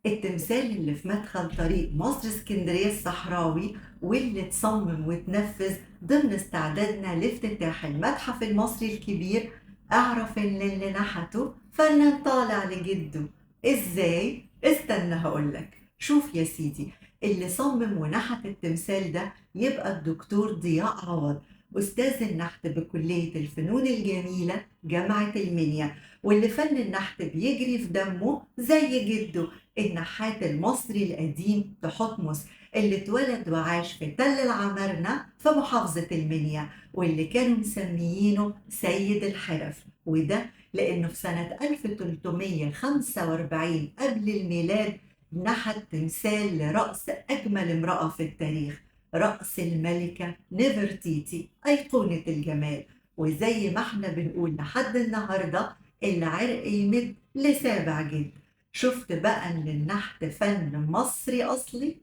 التمثال اللي في مدخل طريق مصر اسكندرية الصحراوي واللي اتصمم واتنفذ ضمن استعدادنا لافتتاح المتحف المصري الكبير. اعرف ان اللي نحته فنان طالع لجده. ازاي؟ استنى هقولك. شوف يا سيدي، اللي صمم ونحت التمثال ده يبقى الدكتور ضياء عوض، أستاذ النحت بكلية الفنون الجميلة جامعة المنيا، واللي فن النحت بيجري في دمه زي جده النحات المصري القديم تحتمس، اللي اتولد وعاش في تل العمارنة في محافظة المنيا، واللي كانوا مسميينه سيد الحرف. وده لأنه في سنة 1345 قبل الميلاد نحت تمثال لرأس أجمل امرأة في التاريخ، رأس الملكة نفرتيتي أيقونة الجمال. وزي ما احنا بنقول لحد النهاردة، اللي عرق يمد لسابع جد. شُفت بقى إن النحت فن مصري أصلي؟